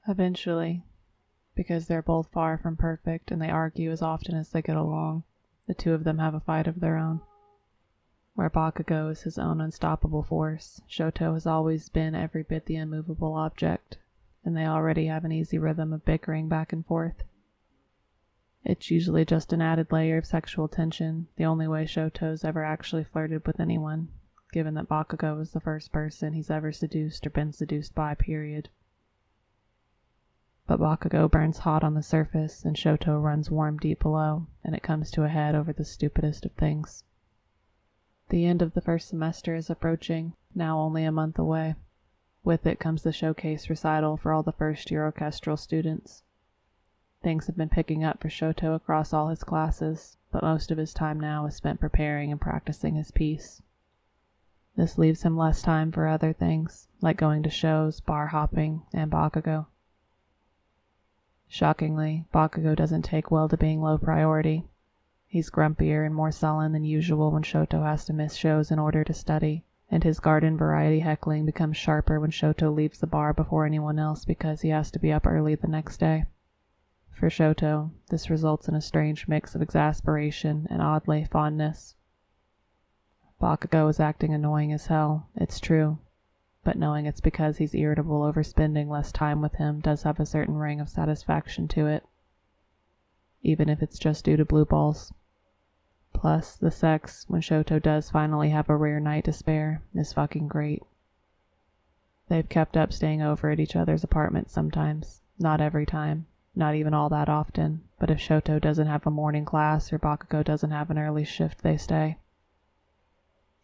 Eventually, because they're both far from perfect and they argue as often as they get along, the two of them have a fight of their own. Where Bakugou is his own unstoppable force, Shouto has always been every bit the immovable object, and they already have an easy rhythm of bickering back and forth. It's usually just an added layer of sexual tension, the only way Shouto's ever actually flirted with anyone, given that Bakugou was the first person he's ever seduced or been seduced by, period. But Bakugou burns hot on the surface, and Shouto runs warm deep below, and it comes to a head over the stupidest of things. The end of the first semester is approaching, now only a month away. With it comes the showcase recital for all the first-year orchestral students. Things have been picking up for Shouto across all his classes, but most of his time now is spent preparing and practicing his piece. This leaves him less time for other things, like going to shows, bar hopping, and Bakugou. Shockingly, Bakugou doesn't take well to being low priority. He's grumpier and more sullen than usual when Shouto has to miss shows in order to study, and his garden variety heckling becomes sharper when Shouto leaves the bar before anyone else because he has to be up early the next day. For Shouto, this results in a strange mix of exasperation and oddly fondness. Bakugou is acting annoying as hell, it's true, but knowing it's because he's irritable over spending less time with him does have a certain ring of satisfaction to it, even if it's just due to blue balls. Plus, the sex, when Shouto does finally have a rare night to spare, is fucking great. They've kept up staying over at each other's apartments sometimes, not every time, not even all that often, but if Shouto doesn't have a morning class or Bakugou doesn't have an early shift, they stay.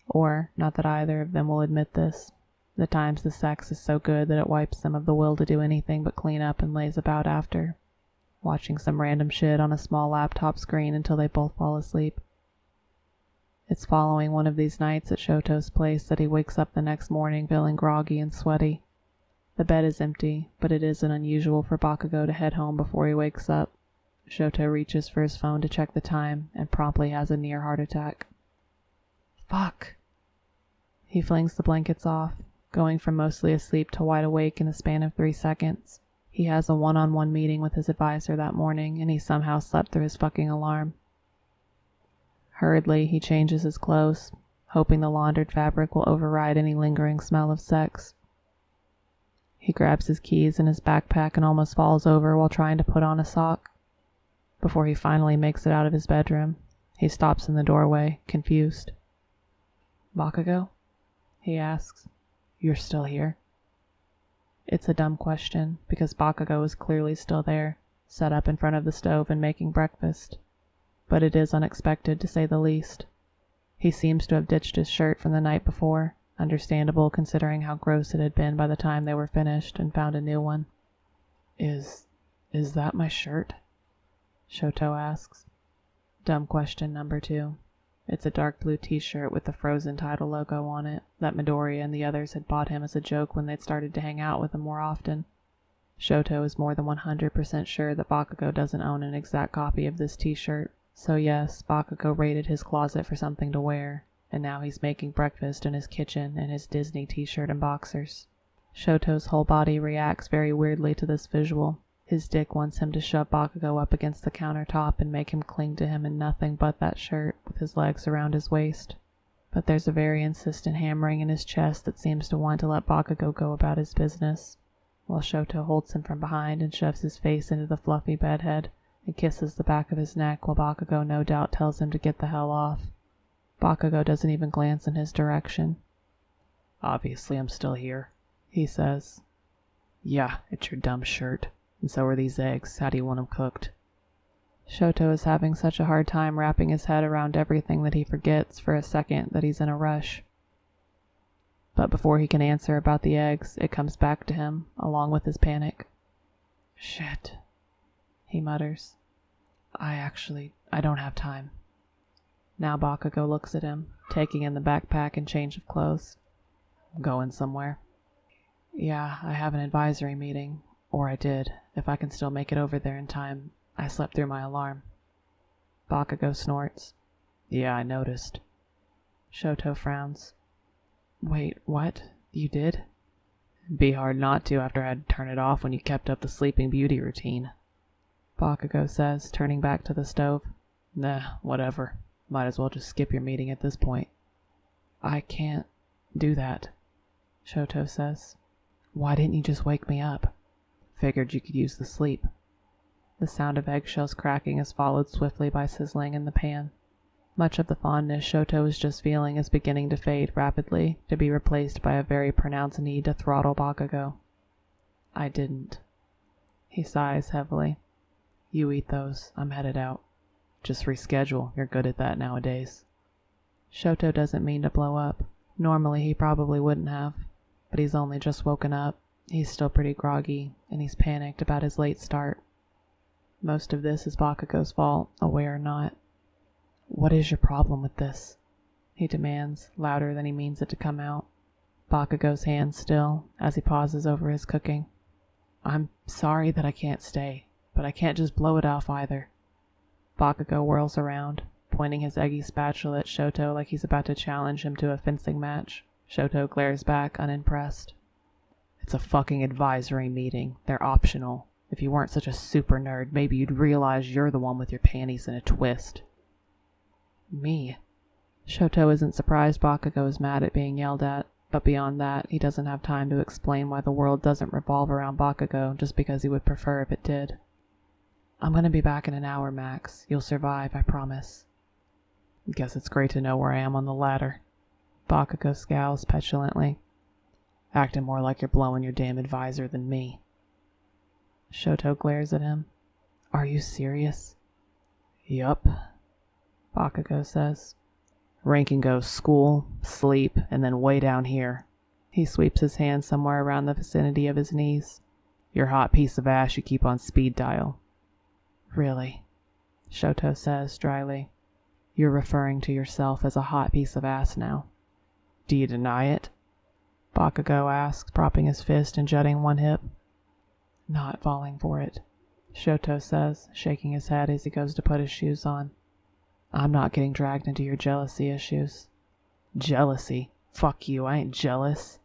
Or, not that either of them will admit this, the times the sex is so good that it wipes them of the will to do anything but clean up and laze about after, watching some random shit on a small laptop screen until they both fall asleep. It's following one of these nights at Shouto's place that he wakes up the next morning feeling groggy and sweaty. The bed is empty, but it isn't unusual for Bakugou to head home before he wakes up. Shouto reaches for his phone to check the time and promptly has a near heart attack. Fuck! He flings the blankets off, going from mostly asleep to wide awake in the span of 3 seconds. He has a one-on-one meeting with his advisor that morning, and he somehow slept through his fucking alarm. Hurriedly, he changes his clothes, hoping the laundered fabric will override any lingering smell of sex. He grabs his keys in his backpack and almost falls over while trying to put on a sock. Before he finally makes it out of his bedroom, he stops in the doorway, confused. "Bakugou?" he asks. "You're still here?" It's a dumb question, because Bakugou is clearly still there, set up in front of the stove and making breakfast. But it is unexpected, to say the least. He seems to have ditched his shirt from the night before, understandable considering how gross it had been by the time they were finished, and found a new one. Is that my shirt?" Shouto asks. Dumb question number 2. It's a dark blue t-shirt with the Frozen title logo on it that Midoriya and the others had bought him as a joke when they'd started to hang out with him more often. Shouto is more than 100% sure that Bakugou doesn't own an exact copy of this t-shirt. So yes, Bakugou raided his closet for something to wear, and now he's making breakfast in his kitchen in his Disney t-shirt and boxers. Shouto's whole body reacts very weirdly to this visual. His dick wants him to shove Bakugou up against the countertop and make him cling to him in nothing but that shirt, with his legs around his waist. But there's a very insistent hammering in his chest that seems to want to let Bakugou go about his business, while Shouto holds him from behind and shoves his face into the fluffy bedhead and kisses the back of his neck while Bakugou no doubt tells him to get the hell off. Bakugou doesn't even glance in his direction. "Obviously I'm still here," he says. "Yeah, it's your dumb shirt. And so are these eggs. How do you want them cooked?" Shouto is having such a hard time wrapping his head around everything that he forgets for a second that he's in a rush. But before he can answer about the eggs, it comes back to him, along with his panic. "Shit," he mutters. I don't have time." Now Bakugou looks at him, taking in the backpack and change of clothes. "Going somewhere?" "Yeah, I have an advisory meeting. Or I did, if I can still make it over there in time. I slept through my alarm." Bakugou snorts. "Yeah, I noticed." Shouto frowns. "Wait, what? You did?" It'd be hard not to after I had to turn it off when you kept up the Sleeping Beauty routine. Bakugou says, turning back to the stove. Nah, whatever. Might as well just skip your meeting at this point. I can't do that, Shouto says. Why didn't you just wake me up? Figured you could use the sleep. The sound of eggshells cracking is followed swiftly by sizzling in the pan. Much of the fondness Shouto was just feeling is beginning to fade rapidly, to be replaced by a very pronounced need to throttle Bakugou. I didn't. He sighs heavily. You eat those. I'm headed out. Just reschedule. You're good at that nowadays. Shouto doesn't mean to blow up. Normally he probably wouldn't have, but he's only just woken up. He's still pretty groggy, and he's panicked about his late start. Most of this is Bakugou's fault, aware or not. What is your problem with this? He demands, louder than he means it to come out. Bakugou's hands still, as he pauses over his cooking. I'm sorry that I can't stay, but I can't just blow it off either. Bakugou whirls around, pointing his eggy spatula at Shouto like he's about to challenge him to a fencing match. Shouto glares back, unimpressed. It's a fucking advisory meeting. They're optional. If you weren't such a super nerd, maybe you'd realize you're the one with your panties in a twist. Me? Shouto isn't surprised Bakugou is mad at being yelled at, but beyond that, he doesn't have time to explain why the world doesn't revolve around Bakugou just because he would prefer if it did. I'm gonna be back in an hour, Max. You'll survive, I promise. Guess it's great to know where I am on the ladder. Bakugou scowls petulantly. Acting more like you're blowing your damn advisor than me. Shouto glares at him. Are you serious? Yup, Bakugou says. Ranking goes school, sleep, and then way down here. He sweeps his hand somewhere around the vicinity of his knees. Your hot piece of ass you keep on speed dial. Really? Shouto says dryly. You're referring to yourself as a hot piece of ass now. Do you deny it? Bakugou asks, propping his fist and jutting one hip. Not falling for it, Shouto says, shaking his head as he goes to put his shoes on. I'm not getting dragged into your jealousy issues. Jealousy? Fuck you, I ain't jealous,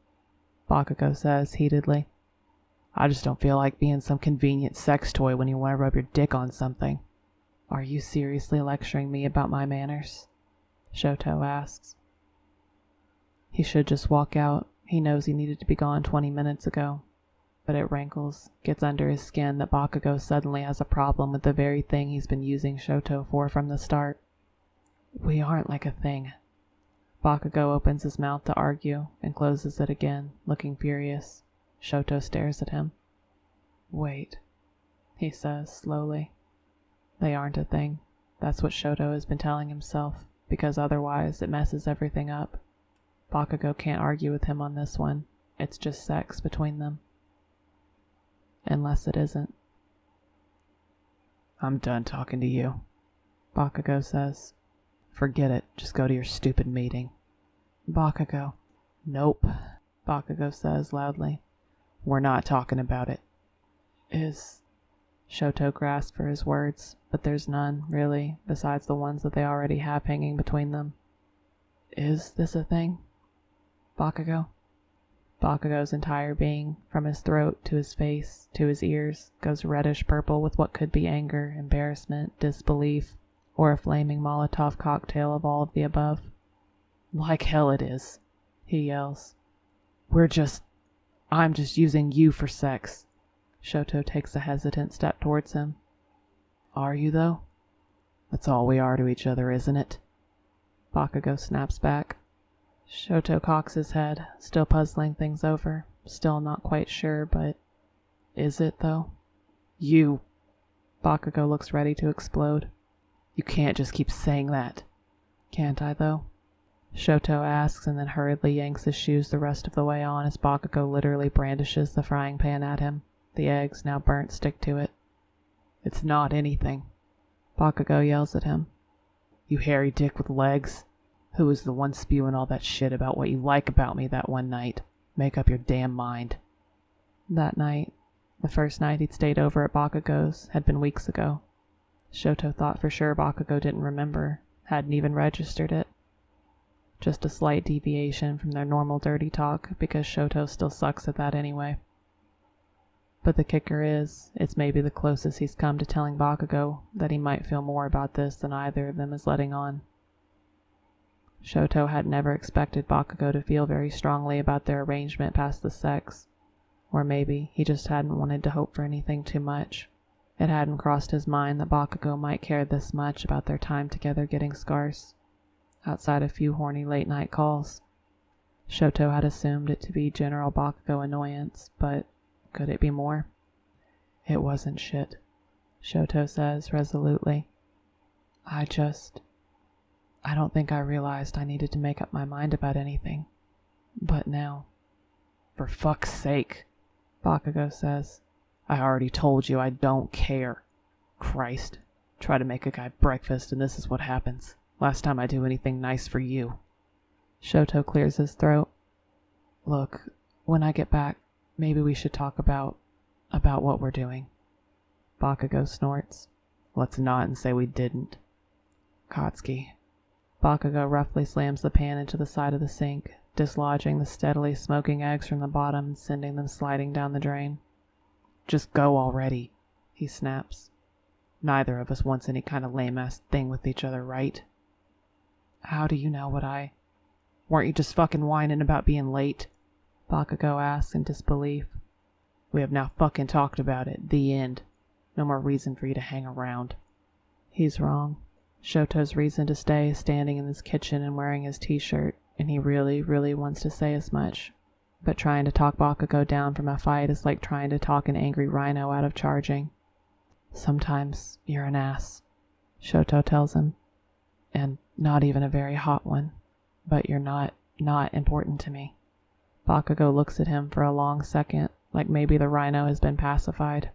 Bakugou says heatedly. I just don't feel like being some convenient sex toy when you want to rub your dick on something. Are you seriously lecturing me about my manners? Shouto asks. He should just walk out. He knows he needed to be gone 20 minutes ago. But it rankles, gets under his skin that Bakugou suddenly has a problem with the very thing he's been using Shouto for from the start. We aren't like a thing. Bakugou opens his mouth to argue and closes it again, looking furious. Shouto stares at him. Wait, he says slowly. They aren't a thing. That's what Shouto has been telling himself, because otherwise it messes everything up. Bakugou can't argue with him on this one. It's just sex between them. Unless it isn't. I'm done talking to you, Bakugou says. Forget it. Just go to your stupid meeting. Bakugou. Nope, Bakugou says loudly. We're not talking about it. Shouto grasps for his words, but there's none, really, besides the ones that they already have hanging between them. Is this a thing? Bakugou? Bakugou's entire being, from his throat to his face to his ears, goes reddish purple with what could be anger, embarrassment, disbelief, or a flaming Molotov cocktail of all of the above. Like hell it is, he yells. I'm just using you for sex. Shouto takes a hesitant step towards him. Are you, though? That's all we are to each other, isn't it? Bakugou snaps back. Shouto cocks his head, still puzzling things over, still not quite sure, but... Is it, though? You! Bakugou looks ready to explode. You can't just keep saying that. Can't I, though? Shouto asks and then hurriedly yanks his shoes the rest of the way on as Bakugou literally brandishes the frying pan at him. The eggs, now burnt, stick to it. It's not anything. Bakugou yells at him. You hairy dick with legs. Who was the one spewing all that shit about what you like about me that one night? Make up your damn mind. That night, the first night he'd stayed over at Bakugou's, had been weeks ago. Shouto thought for sure Bakugou didn't remember, hadn't even registered it. Just a slight deviation from their normal dirty talk, because Shouto still sucks at that anyway. But the kicker is, it's maybe the closest he's come to telling Bakugou that he might feel more about this than either of them is letting on. Shouto had never expected Bakugou to feel very strongly about their arrangement past the sex. Or maybe he just hadn't wanted to hope for anything too much. It hadn't crossed his mind that Bakugou might care this much about their time together getting scarce, outside a few horny late-night calls. Shouto had assumed it to be general Bakugou annoyance, but could it be more? It wasn't shit, Shouto says resolutely. I don't think I realized I needed to make up my mind about anything. But now... For fuck's sake, Bakugou says. I already told you I don't care. Christ. Try to make a guy breakfast and this is what happens. Last time I do anything nice for you. Shouto clears his throat. Look, when I get back, maybe we should talk about what we're doing. Bakugou snorts. Let's not and say we didn't. Katsuki. Bakugou roughly slams the pan into the side of the sink, dislodging the steadily smoking eggs from the bottom and sending them sliding down the drain. Just go already, he snaps. Neither of us wants any kind of lame-ass thing with each other, right? How do you know what I... Weren't you just fucking whining about being late? Bakugou asks in disbelief. We have now fucking talked about it. The end. No more reason for you to hang around. He's wrong. Shouto's reason to stay is standing in his kitchen and wearing his t-shirt, and he really, really wants to say as much. But trying to talk Bakugou down from a fight is like trying to talk an angry rhino out of charging. Sometimes you're an ass, Shouto tells him. And not even a very hot one. But you're not important to me. Bakugou looks at him for a long second, like maybe the rhino has been pacified.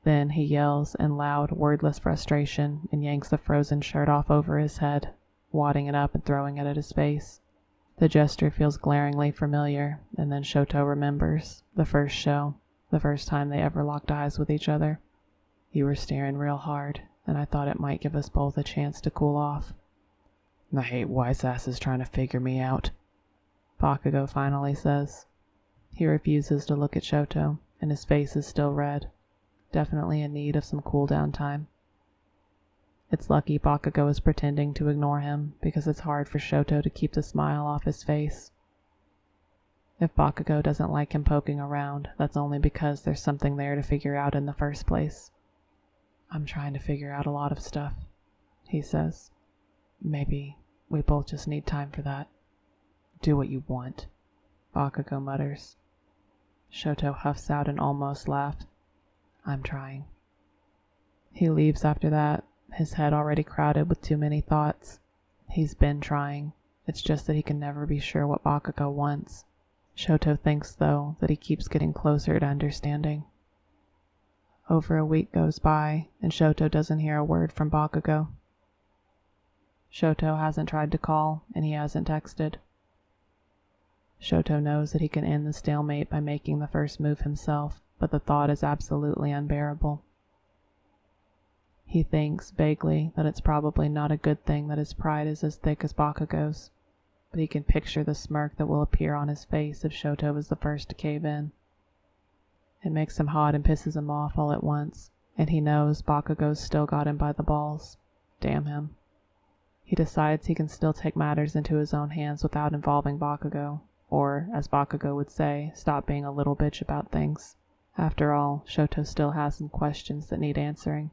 Then he yells in loud, wordless frustration and yanks the frozen shirt off over his head, wadding it up and throwing it at his face. The gesture feels glaringly familiar, and then Shouto remembers the first show, the first time they ever locked eyes with each other. You were staring real hard, and I thought it might give us both a chance to cool off. I hate wise asses trying to figure me out, Bakugou finally says. He refuses to look at Shouto, and his face is still red, definitely in need of some cool-down time. It's lucky Bakugou is pretending to ignore him, because it's hard for Shouto to keep the smile off his face. If Bakugou doesn't like him poking around, that's only because there's something there to figure out in the first place. I'm trying to figure out a lot of stuff, he says. Maybe we both just need time for that. Do what you want, Bakugou mutters. Shouto huffs out an almost laugh. I'm trying. He leaves after that, his head already crowded with too many thoughts. He's been trying. It's just that he can never be sure what Bakugou wants. Shouto thinks, though, that he keeps getting closer to understanding. Over a week goes by, and Shouto doesn't hear a word from Bakugou. Shouto hasn't tried to call, and he hasn't texted. Shouto knows that he can end the stalemate by making the first move himself, but the thought is absolutely unbearable. He thinks, vaguely, that it's probably not a good thing that his pride is as thick as Bakugou's, but he can picture the smirk that will appear on his face if Shouto is the first to cave in. It makes him hot and pisses him off all at once, and he knows Bakugou's still got him by the balls. Damn him. He decides he can still take matters into his own hands without involving Bakugou, or, as Bakugou would say, stop being a little bitch about things. After all, Shouto still has some questions that need answering.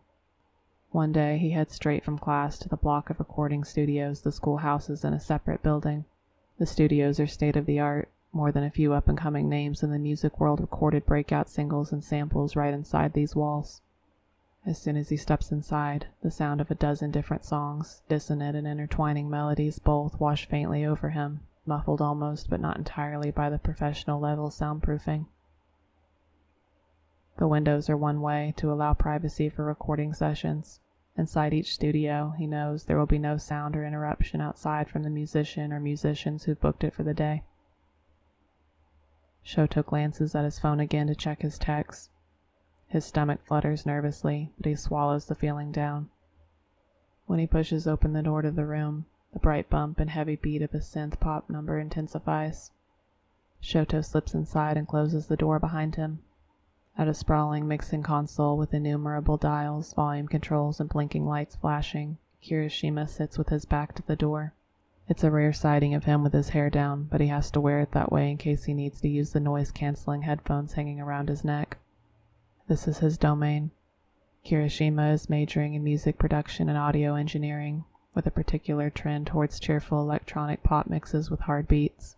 One day he heads straight from class to the block of recording studios the school houses in a separate building. The studios are state-of-the-art. More than a few up-and-coming names in the music world recorded breakout singles and samples right inside these walls. As soon as he steps inside, the sound of a dozen different songs, dissonant and intertwining melodies both, wash faintly over him, muffled almost but not entirely by the professional-level soundproofing. The windows are one way to allow privacy for recording sessions. Inside each studio, he knows there will be no sound or interruption outside from the musician or musicians who've booked it for the day. Shouto glances at his phone again to check his texts. His stomach flutters nervously, but he swallows the feeling down. When he pushes open the door to the room, The bright bump and heavy beat of his synth pop number intensifies. Shouto slips inside and closes the door behind him. At a sprawling mixing console with innumerable dials, volume controls, and blinking lights flashing, Kirishima sits with his back to the door. It's a rare sighting of him with his hair down, but he has to wear it that way in case he needs to use the noise-canceling headphones hanging around his neck. This is his domain. Kirishima is majoring in music production and audio engineering, with a particular trend towards cheerful electronic pop mixes with hard beats.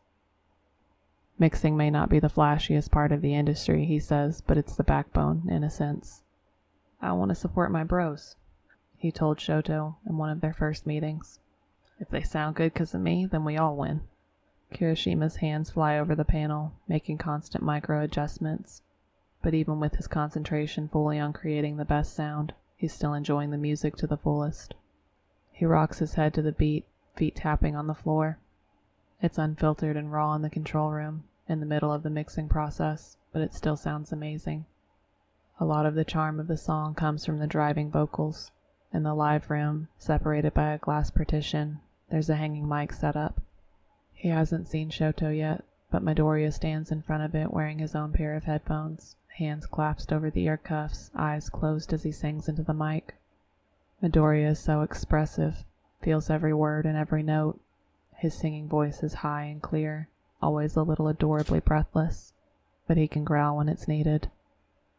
Mixing may not be the flashiest part of the industry, he says, but it's the backbone, in a sense. I want to support my bros, he told Shouto in one of their first meetings. If they sound good because of me, then we all win. Kirishima's hands fly over the panel, making constant micro-adjustments. But even with his concentration fully on creating the best sound, he's still enjoying the music to the fullest. He rocks his head to the beat, feet tapping on the floor. It's unfiltered and raw in the control room, in the middle of the mixing process, but it still sounds amazing. A lot of the charm of the song comes from the driving vocals. In the live room, separated by a glass partition, there's a hanging mic set up. He hasn't seen Shouto yet, but Midoriya stands in front of it wearing his own pair of headphones, hands clasped over the ear cuffs, eyes closed as he sings into the mic. Midoriya is so expressive, feels every word and every note. His singing voice is high and clear, always a little adorably breathless, but he can growl when it's needed,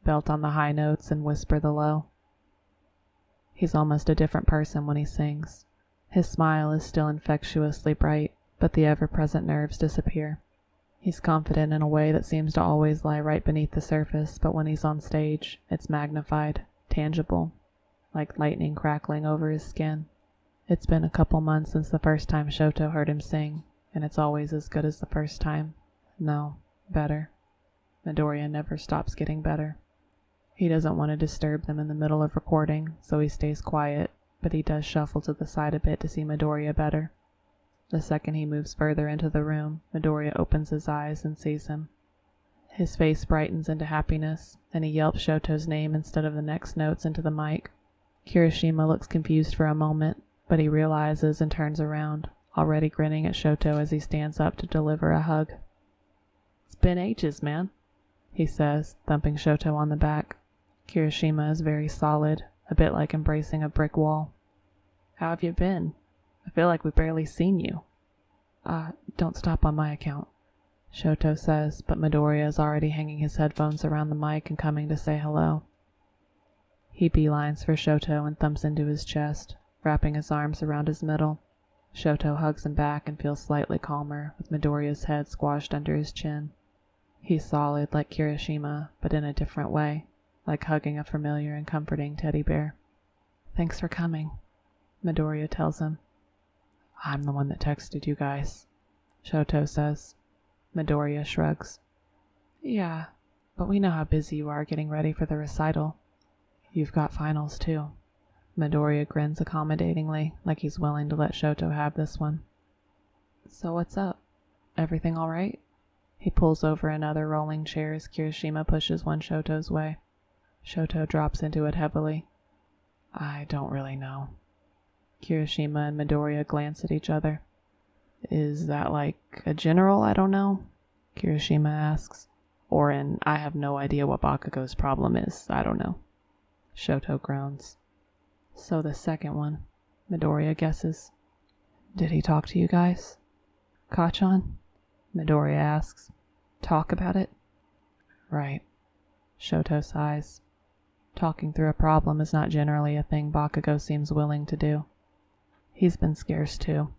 belt on the high notes and whisper the low. He's almost a different person when he sings. His smile is still infectiously bright, but the ever-present nerves disappear. He's confident in a way that seems to always lie right beneath the surface, but when he's on stage, it's magnified, tangible, like lightning crackling over his skin. It's been a couple months since the first time Shouto heard him sing, and it's always as good as the first time. No, better. Midoriya never stops getting better. He doesn't want to disturb them in the middle of recording, so he stays quiet, but he does shuffle to the side a bit to see Midoriya better. The second he moves further into the room, Midoriya opens his eyes and sees him. His face brightens into happiness, and he yelps Shouto's name instead of the next notes into the mic. Kirishima looks confused for a moment, but he realizes and turns around, already grinning at Shouto as he stands up to deliver a hug. It's been ages, man, he says, thumping Shouto on the back. Kirishima is very solid, a bit like embracing a brick wall. How have you been? I feel like we've barely seen you. Don't stop on my account, Shouto says, but Midoriya is already hanging his headphones around the mic and coming to say hello. He beelines for Shouto and thumps into his chest, wrapping his arms around his middle. Shouto hugs him back and feels slightly calmer, with Midoriya's head squashed under his chin. He's solid like Kirishima, but in a different way, like hugging a familiar and comforting teddy bear. Thanks for coming, Midoriya tells him. I'm the one that texted you guys, Shouto says. Midoriya shrugs. Yeah, but we know how busy you are getting ready for the recital. You've got finals too. Midoriya grins accommodatingly, like he's willing to let Shouto have this one. So what's up? Everything all right? He pulls over another rolling chair as Kirishima pushes one Shouto's way. Shouto drops into it heavily. I don't really know. Kirishima and Midoriya glance at each other. Is that like a general I don't know? Kirishima asks. Or an I have no idea what Bakugou's problem is, I don't know. Shouto groans. So the second one, Midoriya guesses. Did he talk to you guys? Kachan? Midoriya asks. Talk about it? Right. Shouto sighs. Talking through a problem is not generally a thing Bakugou seems willing to do. He's been scarce too,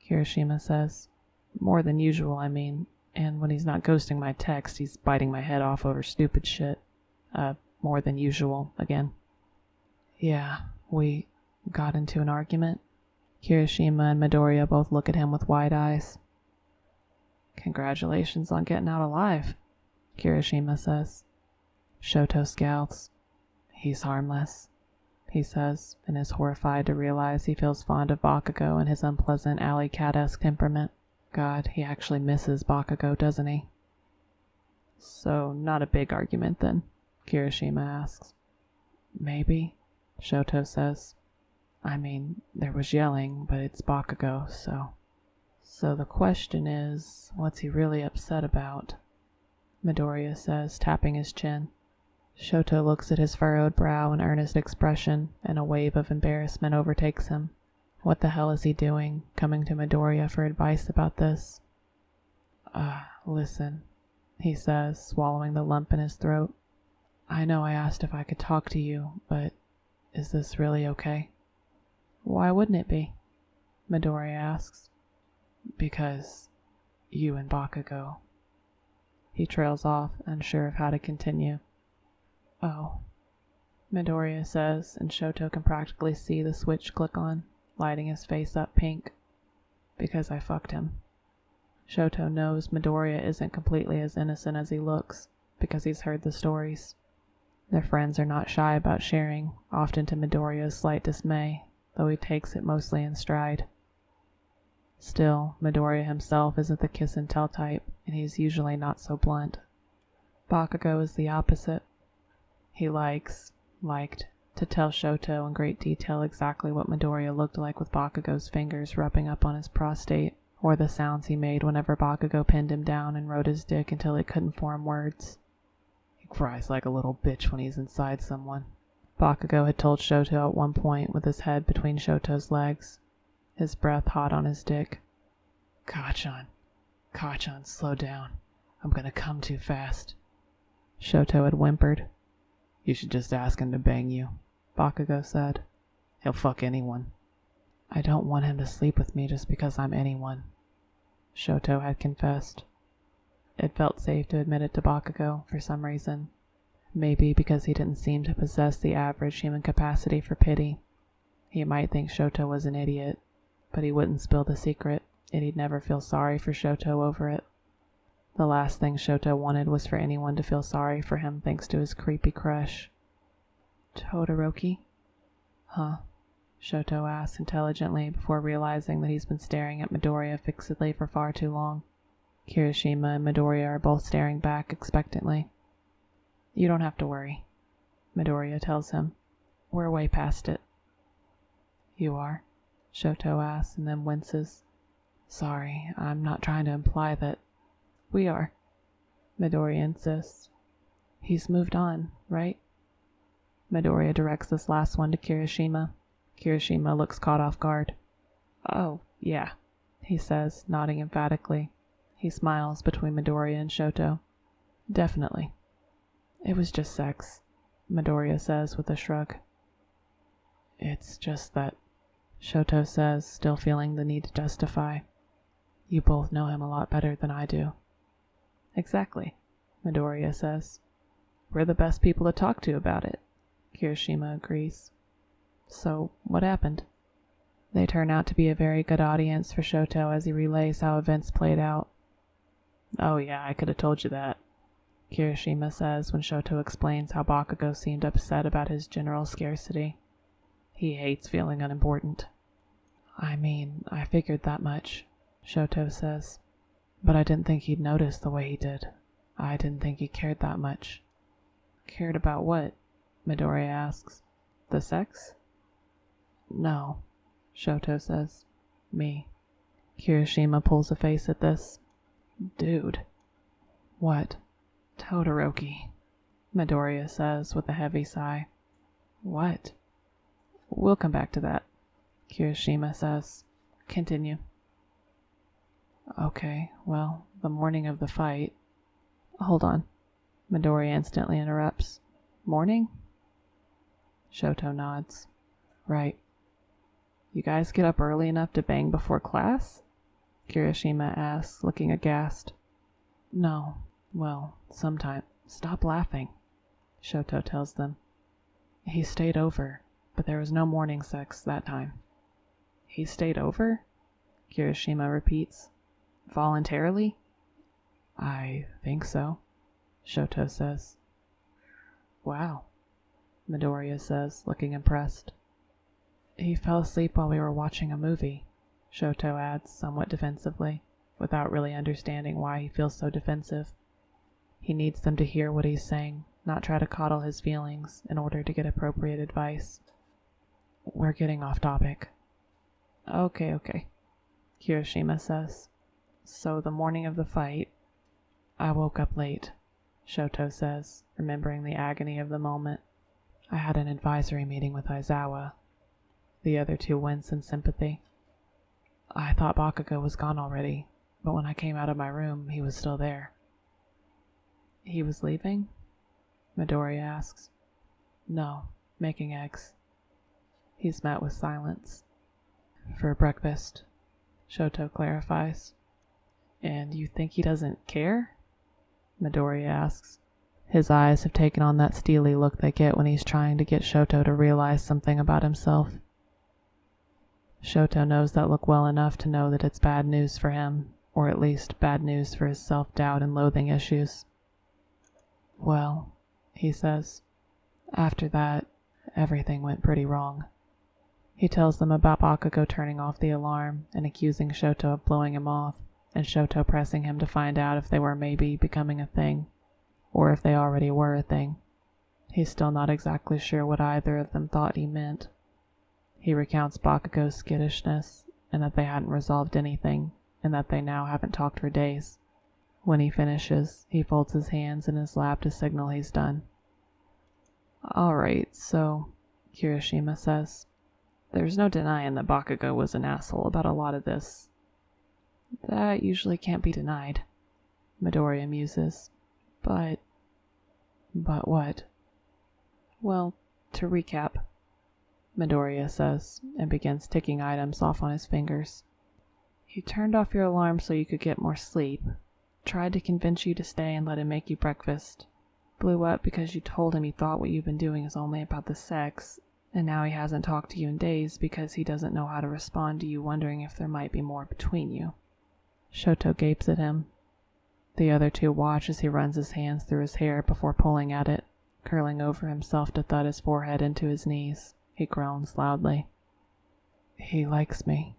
Kirishima says. More than usual, I mean, and when he's not ghosting my text, he's biting my head off over stupid shit. More than usual, again. Yeah, we got into an argument. Kirishima and Midoriya both look at him with wide eyes. Congratulations on getting out alive, Kirishima says. Shouto scowls. He's harmless, he says, and is horrified to realize he feels fond of Bakugou and his unpleasant alley cat-esque temperament. God, he actually misses Bakugou, doesn't he? So, not a big argument then, Kirishima asks. Maybe, Shouto says. I mean, there was yelling, but it's Bakugou, so... So the question is, what's he really upset about? Midoriya says, tapping his chin. Shouto looks at his furrowed brow and earnest expression, and a wave of embarrassment overtakes him. What the hell is he doing, coming to Midoriya for advice about this? Listen, he says, swallowing the lump in his throat. I know I asked if I could talk to you, but is this really okay? Why wouldn't it be? Midoriya asks. Because you and Bakugou. He trails off, unsure of how to continue. Oh, Midoriya says, and Shouto can practically see the switch click on, lighting his face up pink. Because I fucked him. Shouto knows Midoriya isn't completely as innocent as he looks, because he's heard the stories. Their friends are not shy about sharing, often to Midoriya's slight dismay, though he takes it mostly in stride. Still, Midoriya himself isn't the kiss-and-tell type, and he's usually not so blunt. Bakugou is the opposite. He liked, to tell Shouto in great detail exactly what Midoriya looked like with Bakugou's fingers rubbing up on his prostate, or the sounds he made whenever Bakugou pinned him down and rode his dick until it couldn't form words. He cries like a little bitch when he's inside someone. Bakugou had told Shouto at one point with his head between Shoto's legs, his breath hot on his dick. Kachan, slow down. I'm gonna come too fast. Shouto had whimpered. You should just ask him to bang you, Bakugou said. He'll fuck anyone. I don't want him to sleep with me just because I'm anyone, Shouto had confessed. It felt safe to admit it to Bakugou for some reason. Maybe because he didn't seem to possess the average human capacity for pity. He might think Shouto was an idiot, but he wouldn't spill the secret, and he'd never feel sorry for Shouto over it. The last thing Shouto wanted was for anyone to feel sorry for him thanks to his creepy crush. Todoroki? Huh? Shouto asks intelligently before realizing that he's been staring at Midoriya fixedly for far too long. Kirishima and Midoriya are both staring back expectantly. You don't have to worry, Midoriya tells him. We're way past it. You are? Shouto asks and then winces. Sorry, I'm not trying to imply that... We are, Midoriya insists. He's moved on, right? Midoriya directs this last one to Kirishima. Kirishima looks caught off guard. Oh, yeah, he says, nodding emphatically. He smiles between Midoriya and Shouto. Definitely. It was just sex, Midoriya says with a shrug. It's just that, Shouto says, still feeling the need to justify. You both know him a lot better than I do. Exactly, Midoriya says. We're the best people to talk to about it, Kirishima agrees. So, what happened? They turn out to be a very good audience for Shouto as he relays how events played out. Oh yeah, I could have told you that, Kirishima says when Shouto explains how Bakugou seemed upset about his general scarcity. He hates feeling unimportant. I mean, I figured that much, Shouto says. But I didn't think he'd notice the way he did. I didn't think he cared that much. Cared about what? Midoriya asks. The sex? No, Shouto says. Me. Kirishima pulls a face at this. Dude. What? Todoroki, Midoriya says with a heavy sigh. What? We'll come back to that, Kirishima says. Continue. Okay, well, the morning of the fight... Hold on. Midoriya instantly interrupts. Morning? Shouto nods. Right. You guys get up early enough to bang before class? Kirishima asks, looking aghast. No. Well, sometime. Stop laughing, Shouto tells them. He stayed over, but there was no morning sex that time. He stayed over? Kirishima repeats. Voluntarily? I think so, Shouto says. Wow, Midoriya says, looking impressed. He fell asleep while we were watching a movie, Shouto adds, somewhat defensively, without really understanding why he feels so defensive. He needs them to hear what he's saying, not try to coddle his feelings in order to get appropriate advice. We're getting off topic. Okay, Kirishima says. So the morning of the fight, I woke up late, Shouto says, remembering the agony of the moment. I had an advisory meeting with Aizawa. The other two wince in sympathy. I thought Bakugou was gone already, but when I came out of my room, he was still there. He was leaving? Midoriya asks. No, making eggs. He's met with silence. For breakfast, Shouto clarifies. And you think he doesn't care? Midoriya asks. His eyes have taken on that steely look they get when he's trying to get Shouto to realize something about himself. Shouto knows that look well enough to know that it's bad news for him, or at least bad news for his self-doubt and loathing issues. Well, he says, after that, everything went pretty wrong. He tells them about Bakugou turning off the alarm and accusing Shouto of blowing him off, and Shouto pressing him to find out if they were maybe becoming a thing, or if they already were a thing. He's still not exactly sure what either of them thought he meant. He recounts Bakugou's skittishness, and that they hadn't resolved anything, and that they now haven't talked for days. When he finishes, he folds his hands in his lap to signal he's done. Alright, so, Kirishima says, there's no denying that Bakugou was an asshole about a lot of this. That usually can't be denied, Midoriya muses. But what? Well, to recap, Midoriya says, and begins ticking items off on his fingers. He turned off your alarm so you could get more sleep, tried to convince you to stay and let him make you breakfast, blew up because you told him you thought what you've been doing is only about the sex, and now he hasn't talked to you in days because he doesn't know how to respond to you wondering if there might be more between you. Shouto gapes at him. The other two watch as he runs his hands through his hair before pulling at it, curling over himself to thud his forehead into his knees. He groans loudly. He likes me,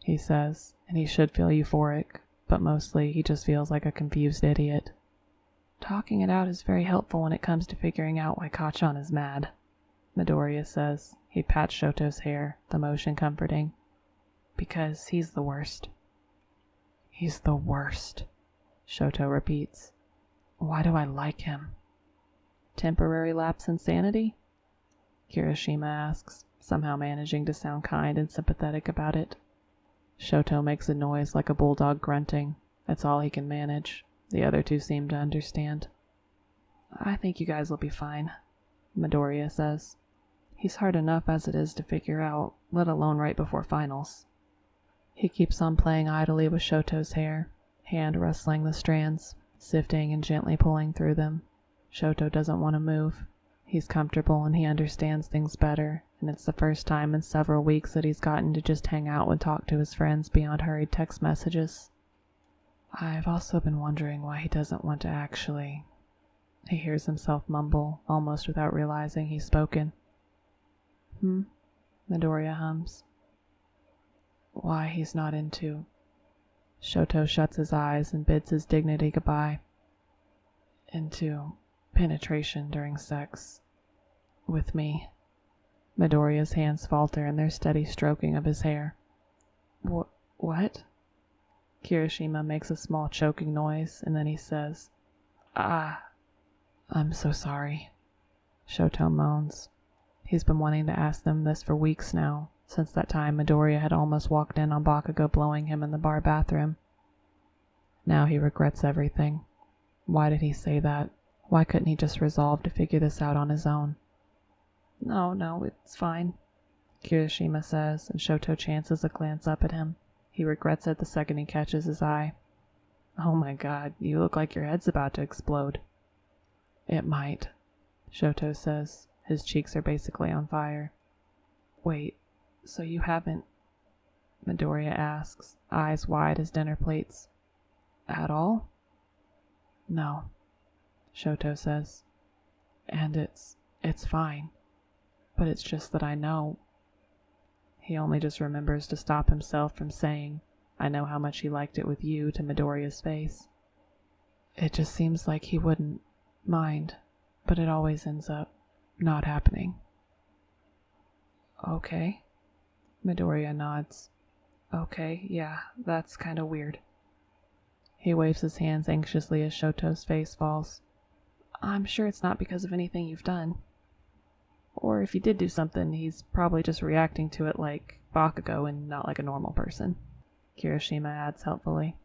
he says, and he should feel euphoric, but mostly he just feels like a confused idiot. Talking it out is very helpful when it comes to figuring out why Kacchan is mad, Midoriya says. He pats Shoto's hair, the motion comforting. Because he's the worst. He's the worst, Shouto repeats. Why do I like him? Temporary lapse in sanity? Kirishima asks, somehow managing to sound kind and sympathetic about it. Shouto makes a noise like a bulldog grunting. That's all he can manage. The other two seem to understand. I think you guys will be fine, Midoriya says. He's hard enough as it is to figure out, let alone right before finals. He keeps on playing idly with Shoto's hair, hand rustling the strands, sifting and gently pulling through them. Shouto doesn't want to move. He's comfortable and he understands things better, and it's the first time in several weeks that he's gotten to just hang out and talk to his friends beyond hurried text messages. I've also been wondering why he doesn't want to actually... He hears himself mumble, almost without realizing he's spoken. Midoriya hums. Why he's not into... Shouto shuts his eyes and bids his dignity goodbye. Into penetration during sex. With me. Midoriya's hands falter in their steady stroking of his hair. What? Kirishima makes a small choking noise, and then he says, I'm so sorry. Shouto moans. He's been wanting to ask them this for weeks now, since that time Midoriya had almost walked in on Bakugou blowing him in the bar bathroom. Now he regrets everything. Why did he say that? Why couldn't he just resolve to figure this out on his own? No, it's fine, Kirishima says, and Shouto chances a glance up at him. He regrets it the second he catches his eye. Oh my god, you look like your head's about to explode. It might, Shouto says. His cheeks are basically on fire. Wait, so you haven't... Midoriya asks, eyes wide as dinner plates. At all? No, Shouto says. And it's fine. But it's just that I know... He only just remembers to stop himself from saying, I know how much he liked it with you, to Midoriya's face. It just seems like he wouldn't mind, but it always ends up not happening. Okay. Midoriya nods. Okay, yeah, that's kinda weird. He waves his hands anxiously as Shouto's face falls. I'm sure it's not because of anything you've done. Or if he did do something, he's probably just reacting to it like Bakugou and not like a normal person. Kirishima adds helpfully.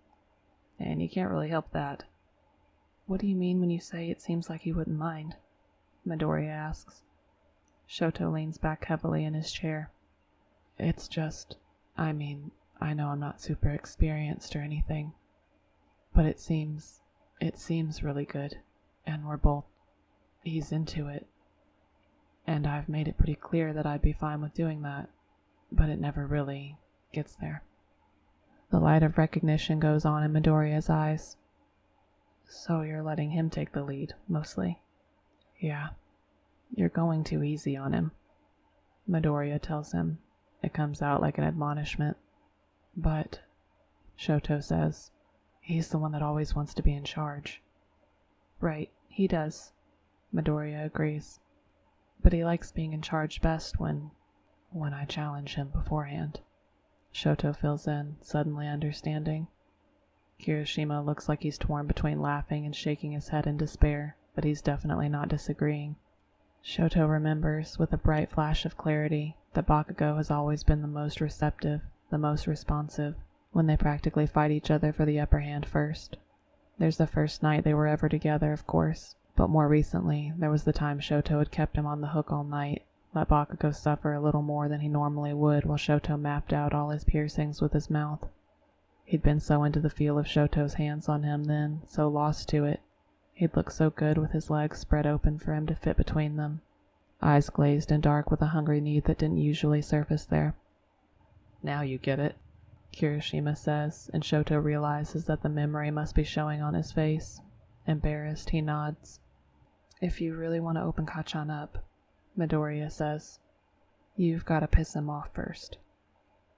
And you can't really help that. What do you mean when you say it seems like he wouldn't mind? Midoriya asks. Shouto leans back heavily in his chair. It's just, I know I'm not super experienced or anything, but it seems really good, and he's into it. And I've made it pretty clear that I'd be fine with doing that, but it never really gets there. The light of recognition goes on in Midoriya's eyes. So you're letting him take the lead, mostly? Yeah. You're going too easy on him, Midoriya tells him. It comes out like an admonishment. But, Shouto says, he's the one that always wants to be in charge. Right, he does, Midoriya agrees. But he likes being in charge best when I challenge him beforehand. Shouto fills in, suddenly understanding. Kirishima looks like he's torn between laughing and shaking his head in despair, but he's definitely not disagreeing. Shouto remembers, with a bright flash of clarity, that Bakugou has always been the most receptive, the most responsive, when they practically fight each other for the upper hand first. There's the first night they were ever together, of course, but more recently there was the time Shouto had kept him on the hook all night, let Bakugou suffer a little more than he normally would while Shouto mapped out all his piercings with his mouth. He'd been so into the feel of Shouto's hands on him then, so lost to it. He'd look so good with his legs spread open for him to fit between them, eyes glazed and dark with a hungry need that didn't usually surface there. Now you get it, Kirishima says, and Shouto realizes that the memory must be showing on his face. Embarrassed, he nods. If you really want to open Kacchan up, Midoriya says, you've got to piss him off first.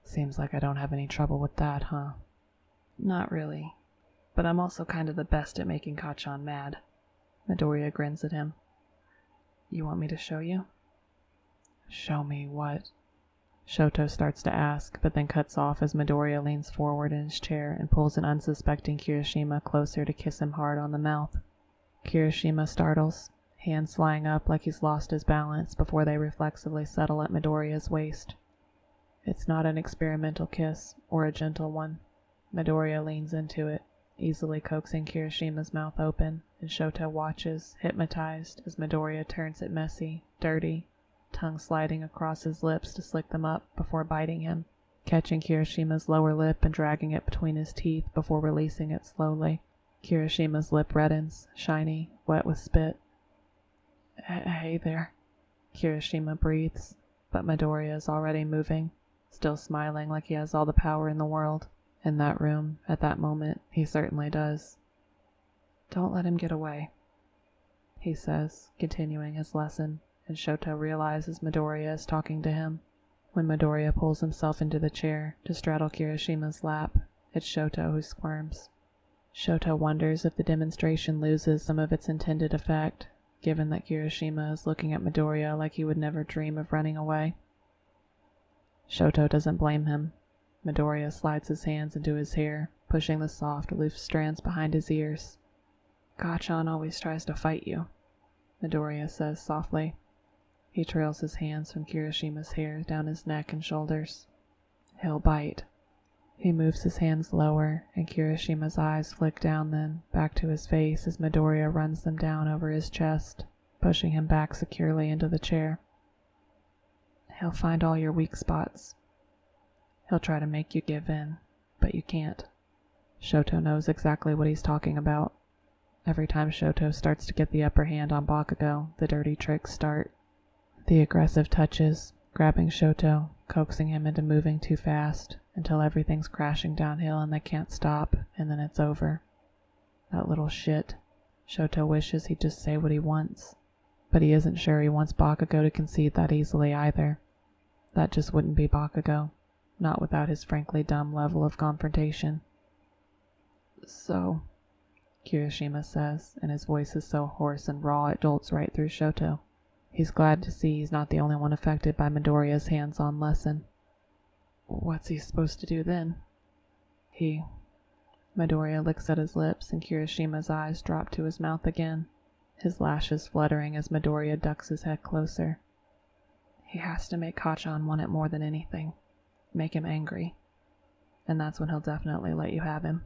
Seems like I don't have any trouble with that, huh? Not really, but I'm also kind of the best at making Kacchan mad. Midoriya grins at him. You want me to show you? Show me what? Shouto starts to ask, but then cuts off as Midoriya leans forward in his chair and pulls an unsuspecting Kirishima closer to kiss him hard on the mouth. Kirishima startles, hands flying up like he's lost his balance before they reflexively settle at Midoriya's waist. It's not an experimental kiss, or a gentle one. Midoriya leans into it, easily coaxing Kirishima's mouth open, and Shouto watches, hypnotized, as Midoriya turns it messy, dirty, tongue sliding across his lips to slick them up before biting him, catching Kirishima's lower lip and dragging it between his teeth before releasing it slowly. Kirishima's lip reddens, shiny, wet with spit. Hey there, Kirishima breathes, but Midoriya is already moving, still smiling like he has all the power in the world. In that room, at that moment, he certainly does. Don't let him get away, he says, continuing his lesson, and Shouto realizes Midoriya is talking to him. When Midoriya pulls himself into the chair to straddle Kirishima's lap, it's Shouto who squirms. Shouto wonders if the demonstration loses some of its intended effect, given that Kirishima is looking at Midoriya like he would never dream of running away. Shouto doesn't blame him. Midoriya slides his hands into his hair, pushing the soft, loose strands behind his ears. Kacchan always tries to fight you, Midoriya says softly. He trails his hands from Kirishima's hair down his neck and shoulders. He'll bite. He moves his hands lower, and Kirishima's eyes flick down then, back to his face as Midoriya runs them down over his chest, pushing him back securely into the chair. He'll find all your weak spots. He'll try to make you give in, but you can't. Shouto knows exactly what he's talking about. Every time Shouto starts to get the upper hand on Bakugou, the dirty tricks start. The aggressive touches, grabbing Shouto, coaxing him into moving too fast, until everything's crashing downhill and they can't stop, and then it's over. That little shit. Shouto wishes he'd just say what he wants, but he isn't sure he wants Bakugou to concede that easily either. That just wouldn't be Bakugou. Not without his frankly dumb level of confrontation. So, Kirishima says, and his voice is so hoarse and raw it jolts right through Shouto. He's glad to see he's not the only one affected by Midoriya's hands-on lesson. What's he supposed to do then? Midoriya licks at his lips, and Kirishima's eyes drop to his mouth again, his lashes fluttering as Midoriya ducks his head closer. He has to make Kacchan want it more than anything. Make him angry. And that's when he'll definitely let you have him.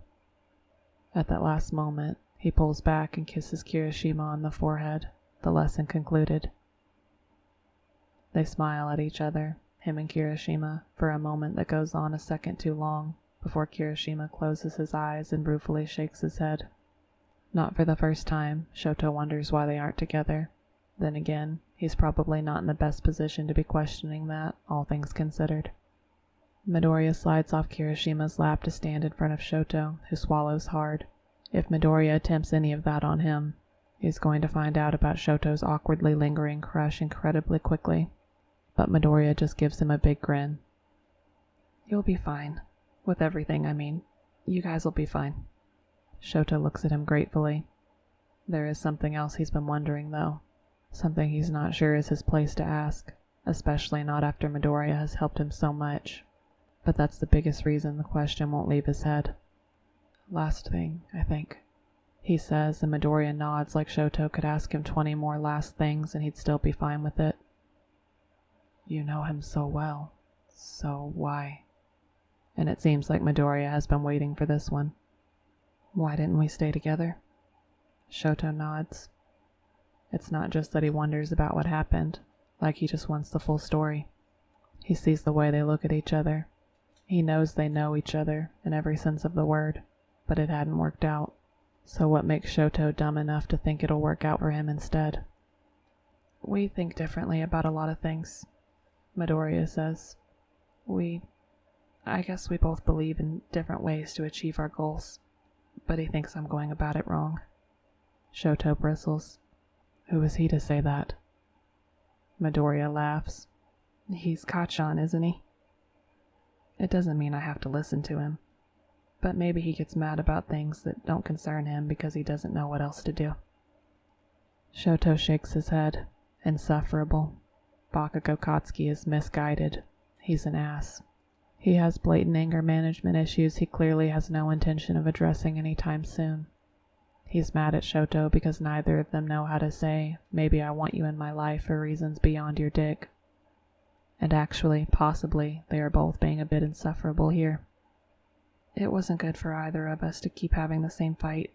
At that last moment, he pulls back and kisses Kirishima on the forehead, the lesson concluded. They smile at each other, him and Kirishima, for a moment that goes on a second too long, before Kirishima closes his eyes and ruefully shakes his head. Not for the first time, Shouto wonders why they aren't together. Then again, he's probably not in the best position to be questioning that, all things considered. Midoriya slides off Kirishima's lap to stand in front of Shouto, who swallows hard. If Midoriya attempts any of that on him, he's going to find out about Shouto's awkwardly lingering crush incredibly quickly. But Midoriya just gives him a big grin. You'll be fine. With everything, I mean. You guys will be fine. Shouto looks at him gratefully. There is something else he's been wondering, though. Something he's not sure is his place to ask, especially not after Midoriya has helped him so much. But that's the biggest reason the question won't leave his head. Last thing, I think, he says, and Midoriya nods like Shouto could ask him 20 more last things and he'd still be fine with it. You know him so well, so why? And it seems like Midoriya has been waiting for this one. Why didn't we stay together? Shouto nods. It's not just that he wonders about what happened, like he just wants the full story. He sees the way they look at each other. He knows they know each other in every sense of the word, but it hadn't worked out. So what makes Shouto dumb enough to think it'll work out for him instead? We think differently about a lot of things, Midoriya says. I guess we both believe in different ways to achieve our goals, but he thinks I'm going about it wrong. Shouto bristles. Who is he to say that? Midoriya laughs. He's Kacchan, isn't he? It doesn't mean I have to listen to him, but maybe he gets mad about things that don't concern him because he doesn't know what else to do. Shouto shakes his head. Insufferable. Bakugou Katsuki is misguided. He's an ass. He has blatant anger management issues he clearly has no intention of addressing anytime soon. He's mad at Shouto because neither of them know how to say, maybe I want you in my life for reasons beyond your dick. And actually, possibly, they are both being a bit insufferable here. It wasn't good for either of us to keep having the same fight,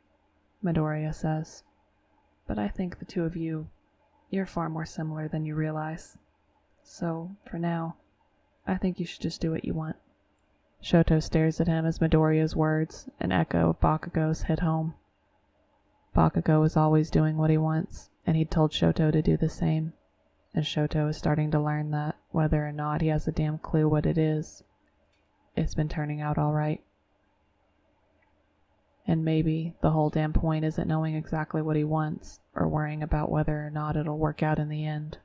Midoriya says. But I think the two of you're far more similar than you realize. So, for now, I think you should just do what you want. Shouto stares at him as Midoriya's words, an echo of Bakugou's, hit home. Bakugou is always doing what he wants, and he'd told Shouto to do the same. And Shouto is starting to learn that, whether or not he has a damn clue what it is, it's been turning out all right. And maybe the whole damn point isn't knowing exactly what he wants, or worrying about whether or not it'll work out in the end.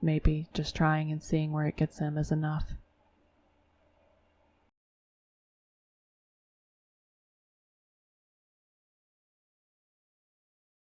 Maybe just trying and seeing where it gets him is enough.